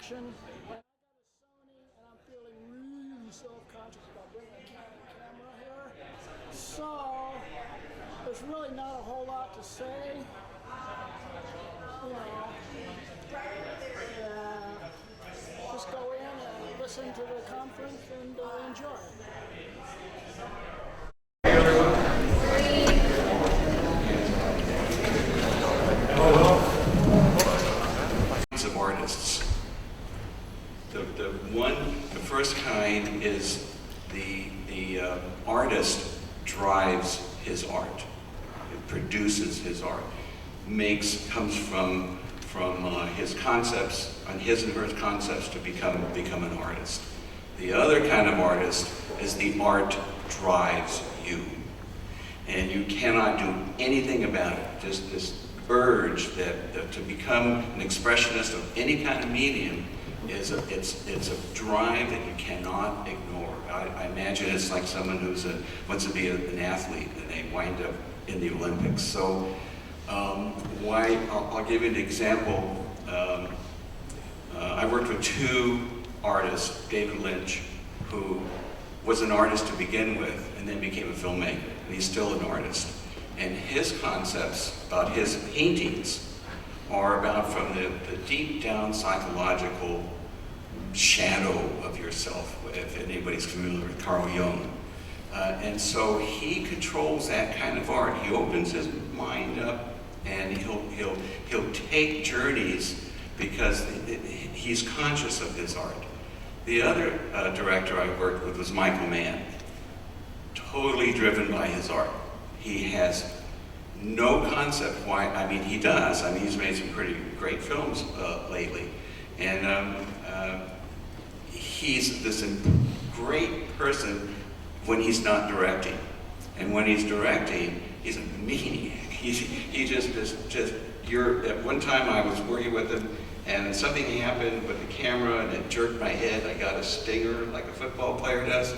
FilmProduction. And I'm feeling really self-conscious about bringing a camera here. So there's really not a whole lot to say. You know, just go in and listen to the conference and enjoy. Of artists. The first kind is the artist drives his art. It produces his art. Comes from his concepts, on his and her concepts to become an artist. The other kind of artist is the art drives you. And you cannot do anything about it. Just this urge that to become an expressionist of any kind of medium it's a drive that you cannot ignore. I imagine it's like someone who's wants to be an athlete and they wind up in the Olympics. So I'll give you an example. I worked with two artists, David Lynch, who was an artist to begin with and then became a filmmaker, and he's still an artist. And his concepts about his paintings are about from the deep down psychological shadow of yourself, if anybody's familiar with Carl Jung. And so he controls that kind of art. He opens his mind up and he'll take journeys because he's conscious of his art. The other director I worked with was Michael Mann, totally driven by his art. He has no concept why, I mean, he does. I mean, he's made some pretty great films lately. And he's this great person when he's not directing. And when he's directing, he's a maniac. He just, at one time I was working with him and something happened with the camera and it jerked my head. I got a stinger like a football player does.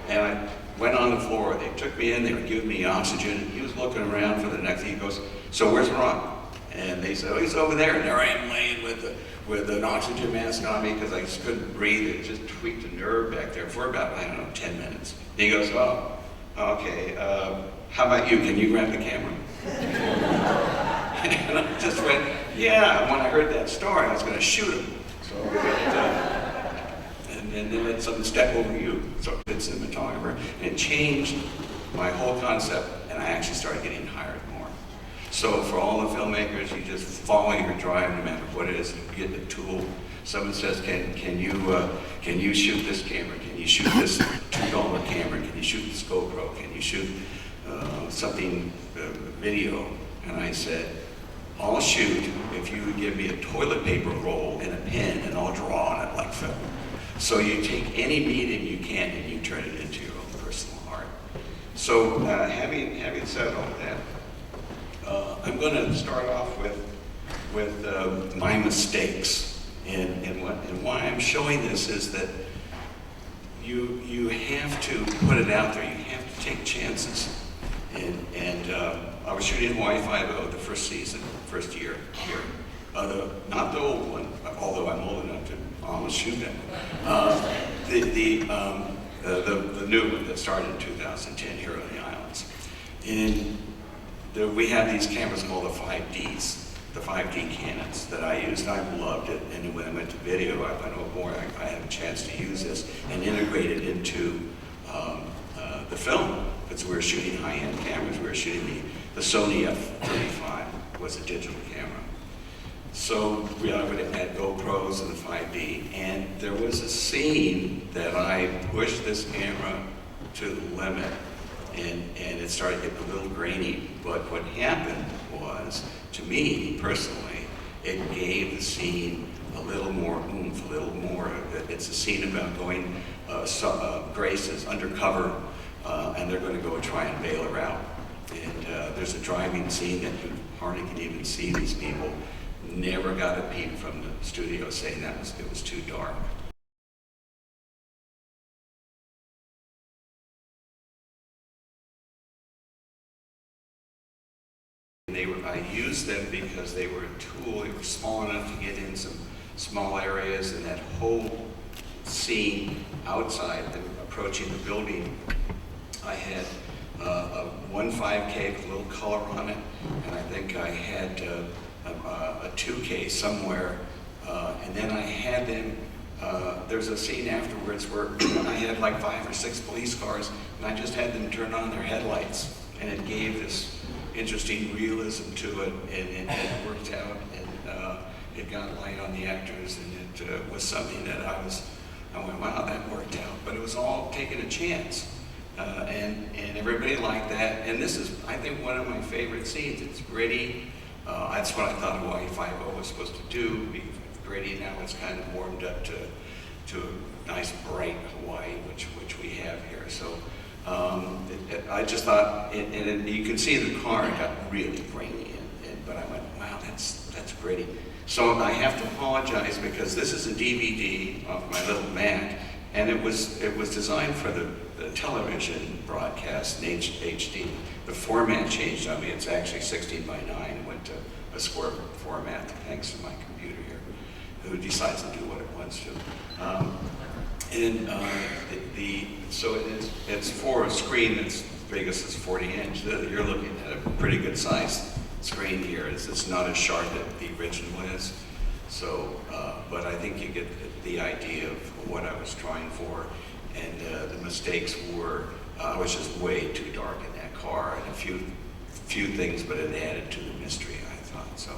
And I went on the floor. They took me in, they were giving me oxygen. And he was looking around for the next thing. He goes, "So where's Ron?" And they said, "Oh, he's over there." And there I am laying with an oxygen mask on me because I just couldn't breathe. It just tweaked a nerve back there for about, I don't know, 10 minutes. And he goes, "Oh, okay, how about you? Can you grab the camera?" And I just went, yeah. When I heard that story, I was going to shoot him. So, and then let someone step over you. So it's cinematographer. And it changed my whole concept, and I actually started getting hired more. So for all the filmmakers, you just follow your drive no matter what it is. You get the tool. Someone says, can you shoot this camera? Can you shoot this $2 camera? Can you shoot this GoPro? Can you shoot something, video? And I said, I'll shoot if you would give me a toilet paper roll and a pen, and I'll draw on it like film. So you take any medium you can and you turn it into your own personal art. So having said all that, I'm going to start off with my mistakes. And why I'm showing this is that you have to put it out there. You have to take chances. And I was shooting HAWAII10 the first season, first year here. Not the old one, although I'm old enough to almost shoot it. The new one that started in 2010 here on the islands. And we have these cameras called the 5Ds, the 5D Canons that I used. I loved it. And when I went to video, I went, oh boy, I had a chance to use this and integrate it into the film. Because we were shooting high-end cameras. We were shooting the Sony F35 was a digital camera. So we would have had GoPros and the 5D, and there was a scene that I pushed this camera to the limit, and it started getting a little grainy. But what happened was, to me personally, it gave the scene a little more oomph, a little more. It's a scene about going, Grace is undercover, and they're going to go try and bail her out. And there's a driving scene that you hardly can even see these people. Never got a peep from the studio saying it was too dark. I used them because they were a tool. They were small enough to get in some small areas, and that whole scene outside and approaching the building. I had a 1.5K with a little color on it, and I think I had a 2K somewhere, and then I had them, there's a scene afterwards where I had like 5 or 6 police cars, and I just had them turn on their headlights, and it gave this interesting realism to it, and it worked out, and it got light on the actors, and it was something that I went, wow, that worked out. But it was all taking a chance, and everybody liked that. And this is, I think, one of my favorite scenes. It's gritty. That's what I thought HAWAII-5 was supposed to do. Be gritty. Now it's kind of warmed up to a nice bright Hawaii, which we have here. So I just thought, and you can see the car got really grainy, but I went, wow, that's gritty. So I have to apologize because this is a DVD of my little Mac, and it was designed for the television broadcast in HD. The format changed on me. It's actually 16 by 9. Went to a square format thanks to my computer here, who decides to do what it wants to. So it's for a screen that's as big as this 40-inch. You're looking at a pretty good size screen here. It's not as sharp as the original is. So, but I think you get the idea of what I was trying for. And the mistakes were, I was just way too dark in that car, and a few things, but it added to the mystery, I thought. So,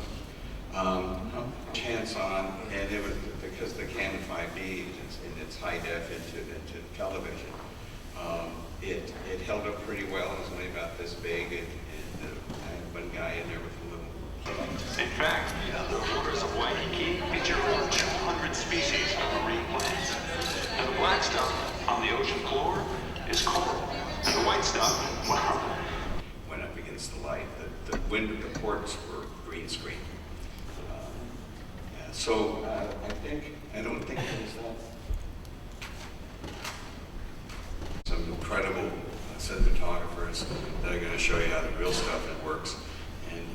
chance on, and it was because the Canon 5D in its high def into television, it held up pretty well. It was only about this big, and I had one guy in there with a little kid. In fact, the waters of Waikiki feature over 200 species of marine plants. And the black stuff on the ocean floor is coral. And the white stuff, well, went up against the light. The window, the ports were green screen. So I don't think there's some incredible cinematographers that are going to show you how the real stuff works. And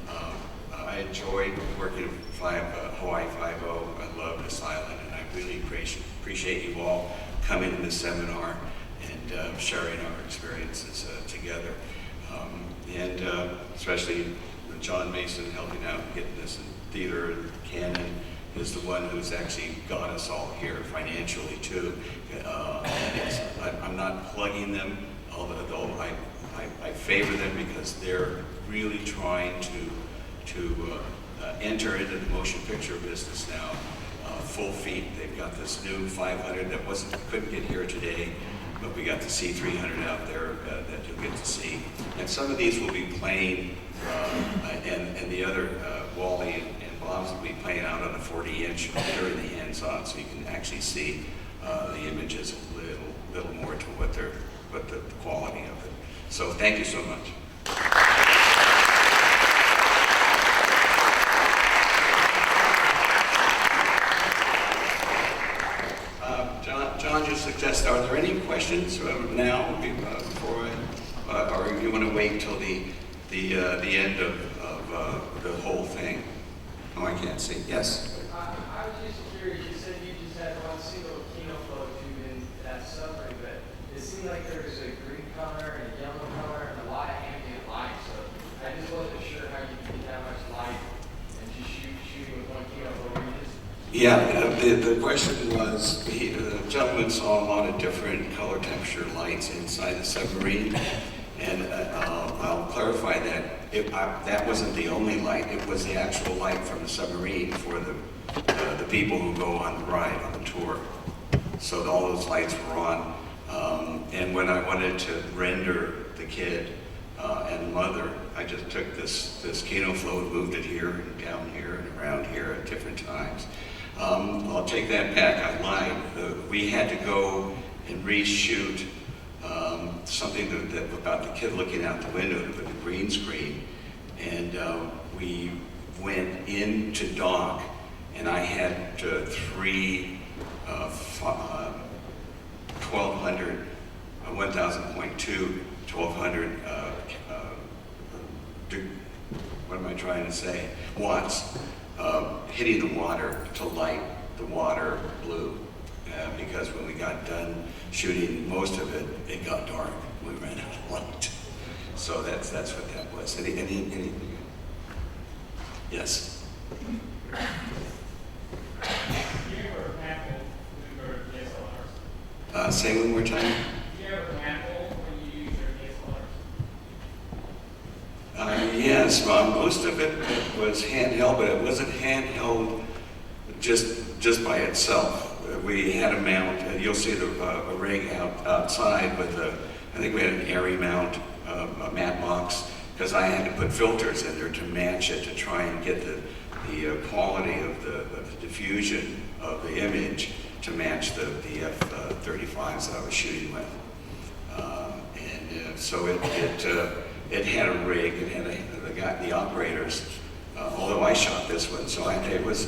I enjoyed working with HAWAII-5. I love this island, and I really appreciate you all coming to this seminar and sharing our experiences together. And especially John Mason helping out and getting this in theater, and Canon is the one who's actually got us all here financially too. I'm not plugging them, although I favor them because they're really trying to enter into the motion picture business now, full feet. They've got this new 500 that couldn't get here today, but we got the C300 out there that you'll get to see. And some of these will be playing, and the other Wally and Bob's will be playing out on a 40-inch during the hands-on, so you can actually see the images a little more to what the quality of it. So thank you so much. John just suggested, are there any questions now before or you want to wait till the end of the whole thing? Oh, I can't see. Yes. I was just curious. You said you just had one single kino photo tube in that submarine, but it seemed like there was a green color and a yellow color and a lot of ambient light. So I just wasn't sure how you could get that much light and just shooting with one kino photo. Yeah, the question was, the gentleman saw a lot of different color temperature lights inside the submarine, and I'll clarify that. That wasn't the only light, it was the actual light from the submarine for the people who go on the ride, on the tour. So all those lights were on, and when I wanted to render the kid and mother, I just took this Kino flow and moved it here and down here and around here at different times. I'll take that back, I lied. We had to go and reshoot something about the kid looking out the window with the green screen, and we went into dock, and I had 3 1200, 1000.2, 1200, what am I trying to say, watts, hitting the water to light the water blue. Because when we got done shooting most of it, it got dark. We ran out of light. So that's what that was. Anything? Yes. Do you ever handle your DSLRs? Say one more time. Do you ever handle when you use your DSLRs? Yes, well, most of it was handheld, but it wasn't handheld just by itself. We had a mount, and you'll see a rig outside with I think we had an airy mount, a matte box, because I had to put filters in there to match it to try and get the quality of the diffusion of the image to match the F-35s that I was shooting with. So it had a rig, it had the operators. Although I shot this one, so it was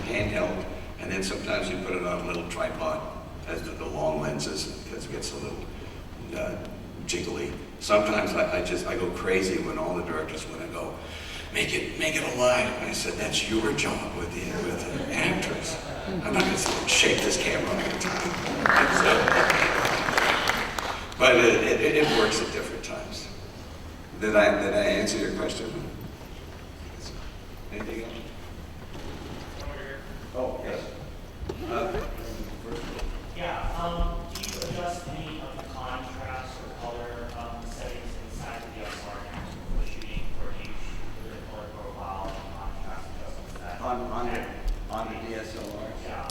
handheld, and then sometimes you put it on a little tripod as the long lenses, because it gets a little jiggly. Sometimes I go crazy when all the directors want to go, make it alive. And I said, that's your job with the actors. I'm not going to shake this camera all the time. But it works at different times. Did I answer your question? Anything else? Oh, yes. Do you adjust any of the contrast or color settings inside the DSLR camera for shooting, or do you shoot with a color profile and contrast adjustments that? On the DSLR? Yeah.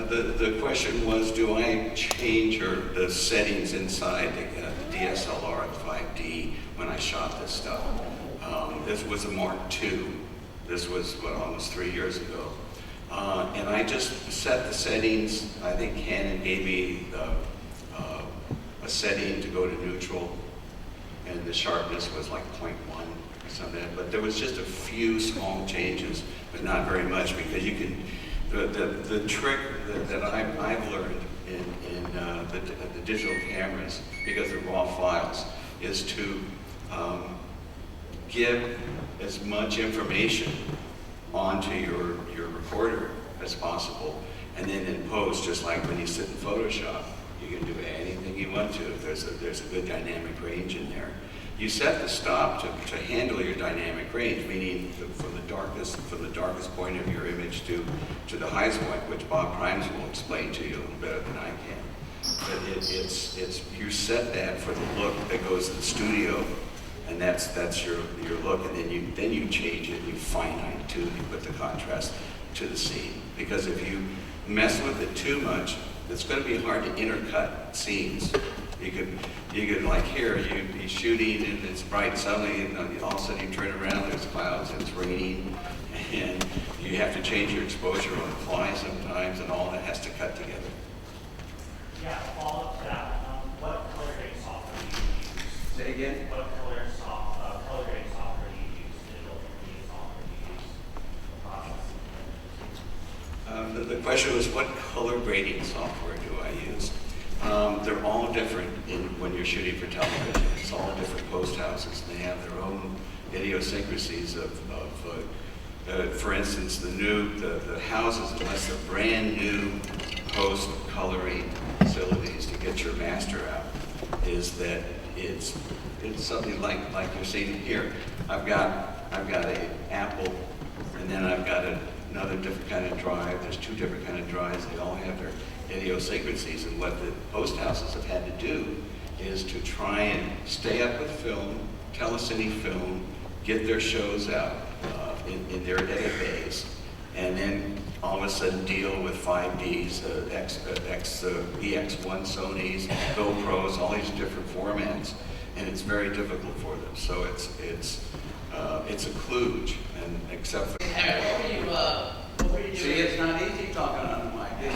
The question was, do I change the settings inside the DSLR at 5D when I shot this stuff? This was a Mark II. This was, almost 3 years ago. And I just set the settings. I think Canon gave me a setting to go to neutral, and the sharpness was like 0.1 or something. But there was just a few small changes, but not very much, because you can, the trick that I've learned in the digital cameras, because they're raw files, is to give as much information onto your recorder as possible, and then in post, just like when you sit in Photoshop, you can do anything you want to. If there's a good dynamic range in there. You set the stop to handle your dynamic range, meaning from the darkest point of your image to the highest point, which Bob Primes will explain to you a little better than I can. But you set that for the look that goes to the studio, and that's your look, and then you change it, you finite tune, you put the contrast to the scene. Because if you mess with it too much, it's going to be hard to intercut scenes. You could like here, you'd be shooting and it's bright suddenly, and all of a sudden you turn around, there's clouds and it's raining, and you have to change your exposure on the fly sometimes, and all that has to cut together. Yeah, follow up to that. What color grading software do you use? Say again? What color grading software do you use? Digital intermediate software do you use for processing? The question was, what color grading software do I use? They're all different when you're shooting for television. It's all different post houses. They have their own idiosyncrasies for instance, the houses, unless they're brand new post coloring facilities to get your master out, is that it's something like you're seeing here. I've got a Apple, and then I've got another different kind of drive. There's two different kind of drives. They all have their idiosyncrasies, and what the post houses have had to do is to try and stay up with film, telecine film, get their shows out in their edit bays, and then all of a sudden deal with 5Ds, EX1 Sonys, GoPros, all these different formats, and it's very difficult for them. So it's a kludge, and except for What were you doing? See, it's not easy talking on the mic. No,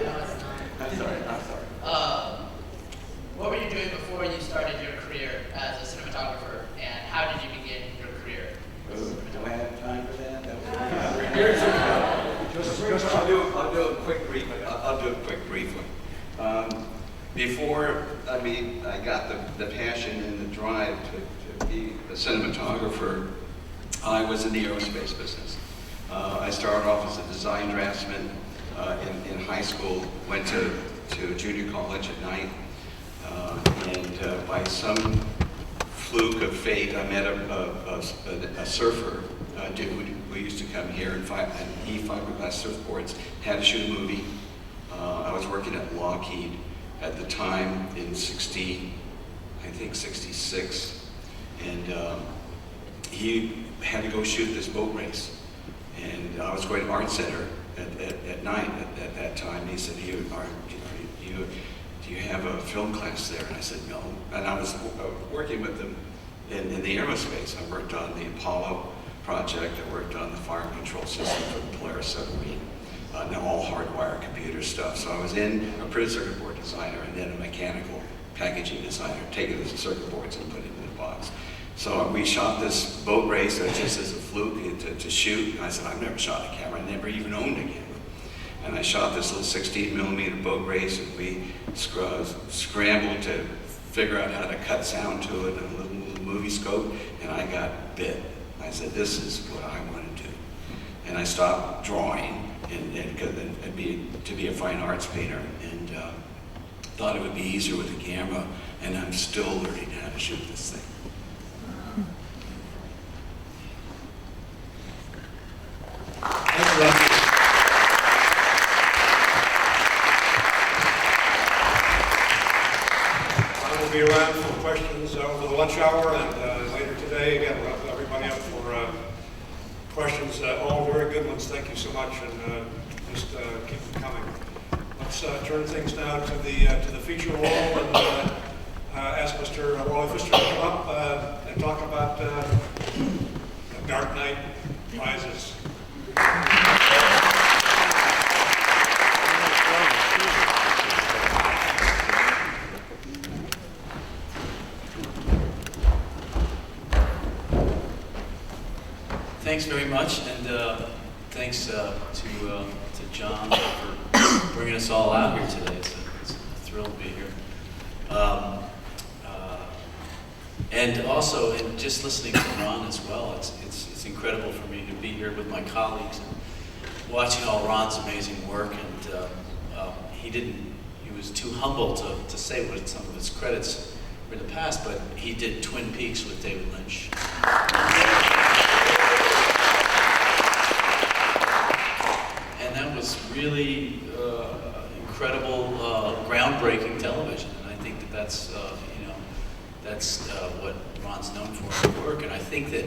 it's not. I'm sorry. What were you doing before you started your career as a cinematographer, and how did you begin your career? Do I have time for that? I'll do a quick brief. I'll do a quick brief one. Before, I got the passion and the drive to be a cinematographer. I was in the aerospace business. I started off as a design draftsman in high school, went to junior college at night, and by some fluke of fate, I met a surfer dude who used to come here and he fiberglass surfboards, had to shoot a movie. I was working at Lockheed at the time in I think 66, and he had to go shoot this boat race. And I was going to Art Center at night at that time, and he said, do you have a film class there? And I said, no. And I was working with them in the aerospace. I worked on the Apollo project. I worked on the fire control system for the Polaris submarine. All hardwire computer stuff. So I was in a printed circuit board designer and then a mechanical packaging designer, taking the circuit boards and putting them in the box. So we shot this boat race just as a fluke to shoot. And I said, I've never shot a camera. I never even owned a camera. And I shot this little 16mm boat race, and we scrambled to figure out how to cut sound to it in a little movie scope, and I got bit. I said, this is what I want to do. And I stopped drawing to be a fine arts painter, and thought it would be easier with a camera, and I'm still learning how to shoot this thing. I will be around for questions over the lunch hour and later today. Again, we'll have everybody up for questions. All very good ones. Thank you so much, and just keep them coming. Let's turn things now to the feature wall and ask Mr. Wally Pfister to come up and talk about The Dark Knight Rises. Thanks very much, and thanks to John for bringing us all out here today. It's a thrill to be here. And also, and just listening to Ron as well, it's incredible for me to be here with my colleagues and watching all Ron's amazing work. And he was too humble to say what some of his credits were in the past, but he did Twin Peaks with David Lynch. And that was really incredible, groundbreaking television. And I think that's what Ron's known for in his work. And I think that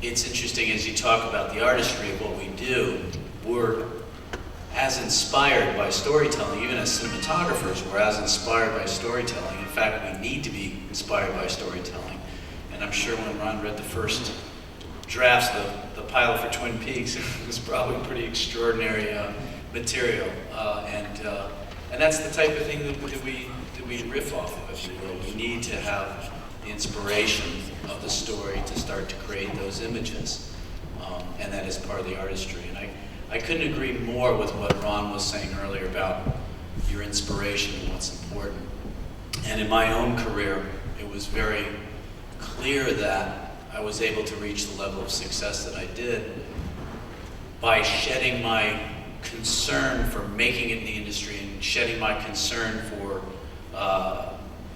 it's interesting as you talk about the artistry of what we do. We're as inspired by storytelling, even as cinematographers, we're as inspired by storytelling. In fact, we need to be inspired by storytelling. And I'm sure when Ron read the first drafts, the pilot for Twin Peaks, it was probably pretty extraordinary material. And that's the type of thing that we riff off of, if you will. We need to have the inspiration of the story to start to create those images. And that is part of the artistry. And I couldn't agree more with what Ron was saying earlier about your inspiration and what's important. And in my own career, it was very clear that I was able to reach the level of success that I did by shedding my concern for making it in the industry and shedding my concern for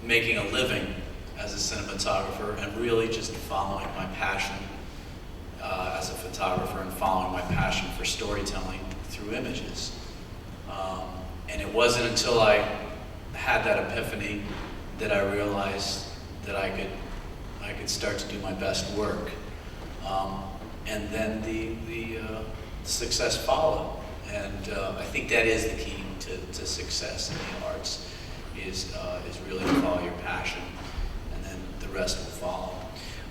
making a living as a cinematographer and really just following my passion as a photographer and following my passion for storytelling through images. And it wasn't until I had that epiphany that I realized that I could start to do my best work. And then the success followed. And I think that is the key to success in the arts, is really to follow your passion, and then the rest will follow.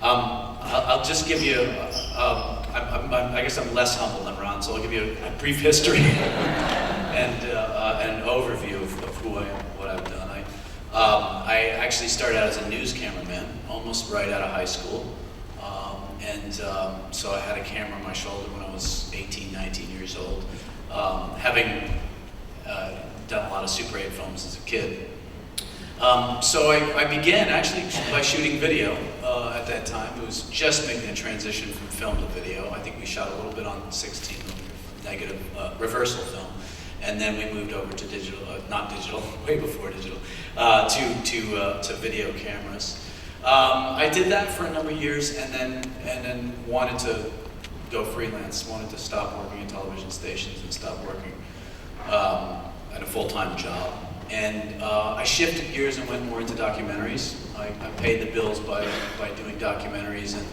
I'll just give you, I guess I'm less humble than Ron, so I'll give you a brief history and an overview of who I am, what I've done. I actually started out as a news cameraman, almost right out of high school. So I had a camera on my shoulder when I was 18, 19 years old. Having done a lot of Super 8 films as a kid. So I began actually by shooting video at that time. It was just making a transition from film to video. I think we shot a little bit on 16 negative reversal film, and then we moved over to digital, not digital, way before digital, to video cameras. I did that for a number of years, and then wanted to go freelance. Wanted to stop working in television stations and stop working at a full-time job. And I shifted gears and went more into documentaries. I paid the bills by doing documentaries and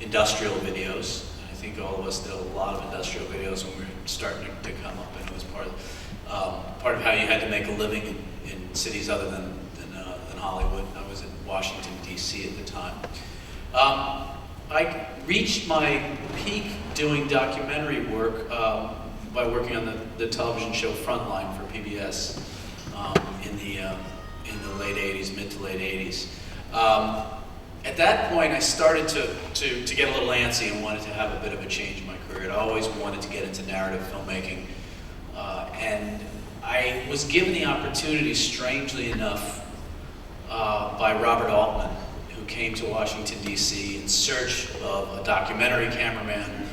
industrial videos. I think all of us did a lot of industrial videos when we were starting to come up, and it was part of how you had to make a living in cities other than Hollywood. I was in Washington, D.C. at the time. I reached my peak doing documentary work by working on the television show Frontline for PBS in the late 80s, mid to late 80s. At that point, I started to get a little antsy and wanted to have a bit of a change in my career. I always wanted to get into narrative filmmaking, and I was given the opportunity, strangely enough, by Robert Altman, who came to Washington, D.C. in search of a documentary cameraman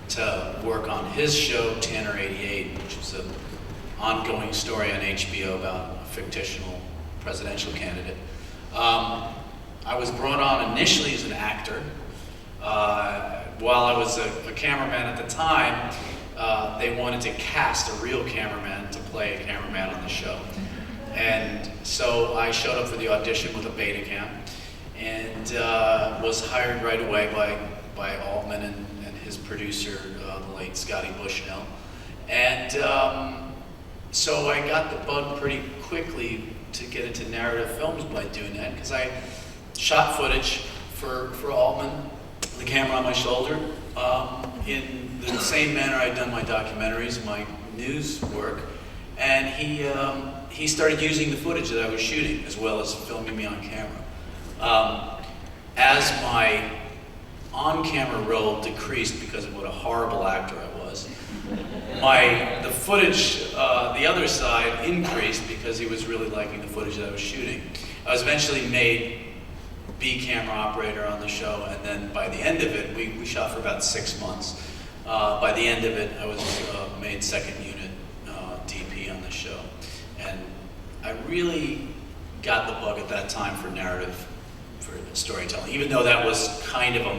to work on his show, Tanner 88, which was an ongoing story on HBO about a fictional presidential candidate. I was brought on initially as an actor. While I was a cameraman at the time, they wanted to cast a real cameraman to play a cameraman on the show. And so I showed up for the audition with a Betacam and was hired right away by Altman and his producer, the late Scotty Bushnell. And so I got the bug pretty quickly to get into narrative films by doing that, because I shot footage for Altman, the camera on my shoulder, in the same manner I'd done my documentaries, my news work, and he started using the footage that I was shooting as well as filming me on camera. As my on-camera role decreased because of what a horrible actor I was, the footage, the other side, increased because he was really liking the footage that I was shooting. I was eventually made B camera operator on the show, and then by the end of it, we shot for about 6 months. By the end of it, I was made second unit DP on the show. And I really got the bug at that time for narrative, for storytelling, even though that was kind of a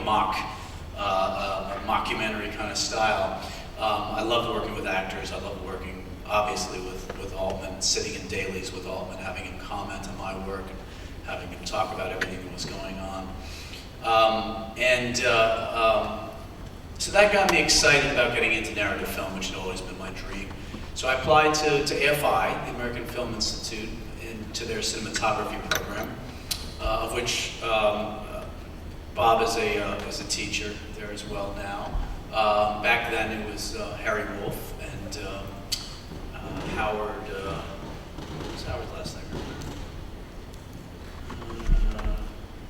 mockumentary kind of style. I loved working with actors. I loved working, obviously, with Altman, sitting in dailies with Altman, having him comment on my work, and having him talk about everything that was going on. So that got me excited about getting into narrative film, which had always been my dream. So I applied to AFI, the American Film Institute, into their cinematography program, of which Bob is a teacher there as well now. Back then it was Harry Wolf and Howard, what was Howard's last name?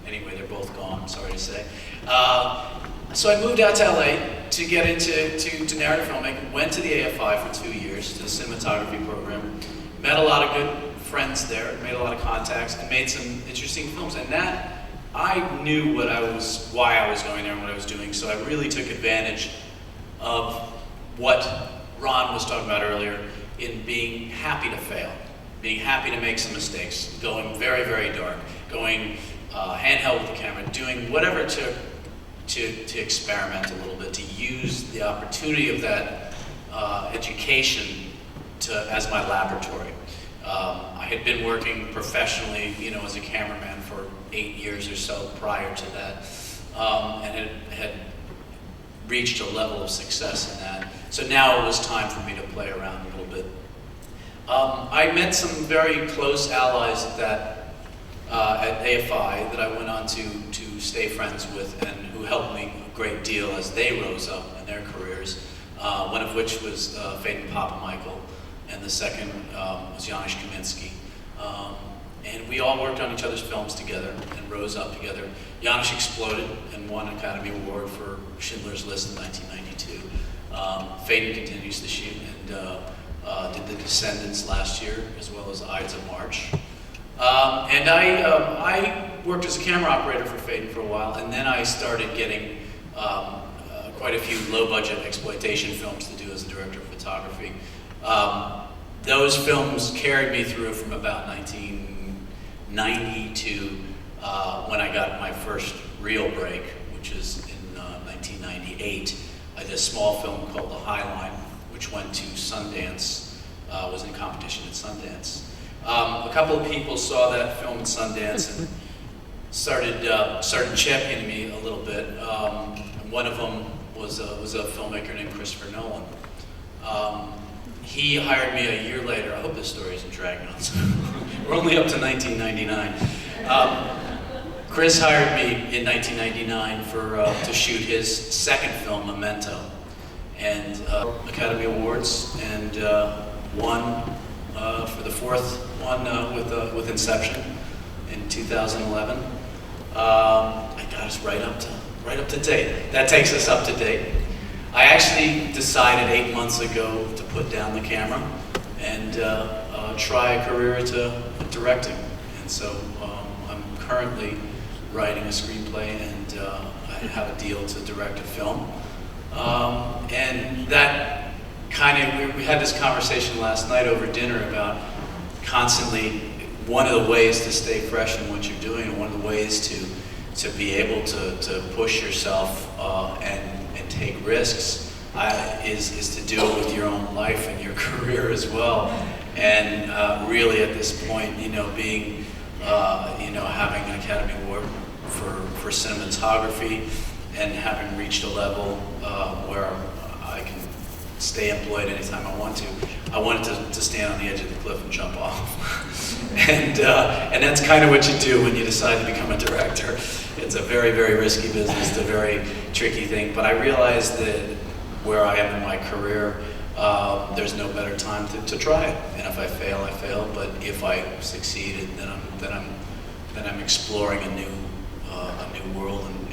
Anyway, they're both gone, I'm sorry to say. So I moved out to LA to get into narrative filmmaking, went to the AFI for 2 years, to the cinematography program, met a lot of good friends there, made a lot of contacts, and made some interesting films. And that, I knew why I was going there and what I was doing, so I really took advantage of what Ron was talking about earlier in being happy to fail, being happy to make some mistakes, going very, very dark, going handheld with the camera, doing whatever it took to experiment a little bit, to use the opportunity of that education as my laboratory. I had been working professionally, as a cameraman for 8 years or so prior to that, and had reached a level of success in that. So now it was time for me to play around a little bit. I met some very close allies at AFI that I went on to stay friends with, and who helped me a great deal as they rose up in their careers. One of which was Faden Papa-Michael, and the second was Janusz Kaminski. And we all worked on each other's films together and rose up together. Janusz exploded and won an Academy Award for Schindler's List in 1992. Faden continues to shoot and did The Descendants last year, as well as Ides of March. And I worked as a camera operator for Faden for a while, and then I started getting quite a few low-budget exploitation films to do as a director of photography. Those films carried me through from about 1990 to when I got my first real break, which is in 1998. I did a small film called The HAWAII10, which went to Sundance, was in competition at Sundance. A couple of people saw that film at Sundance and started championing me a little bit. And one of them was a filmmaker named Christopher Nolan. He hired me a year later. I hope this story isn't dragging on. We're only up to 1999. Chris hired me in 1999 to shoot his second film, Memento, and Academy Awards, and won for the fourth one with Inception in 2011. I got us right up to date. That takes us up to date. I actually decided 8 months ago to put down the camera and try a career to directing. And so I'm currently writing a screenplay, and I have a deal to direct a film. And that kind of, we had this conversation last night over dinner about constantly, one of the ways to stay fresh in what you're doing, and one of the ways to be able to push yourself and take risks is to do it with your own life and your career as well. And really at this point, being, having an Academy Award for cinematography and having reached a level where I can stay employed anytime I want to, I wanted to stand on the edge of the cliff and jump off. And that's kind of what you do when you decide to become a director. It's a very, very risky business. It's a very tricky thing. But I realized that where I am in my career, there's no better time to try it. And if I fail, I fail. But if I succeed, then I'm exploring a new world and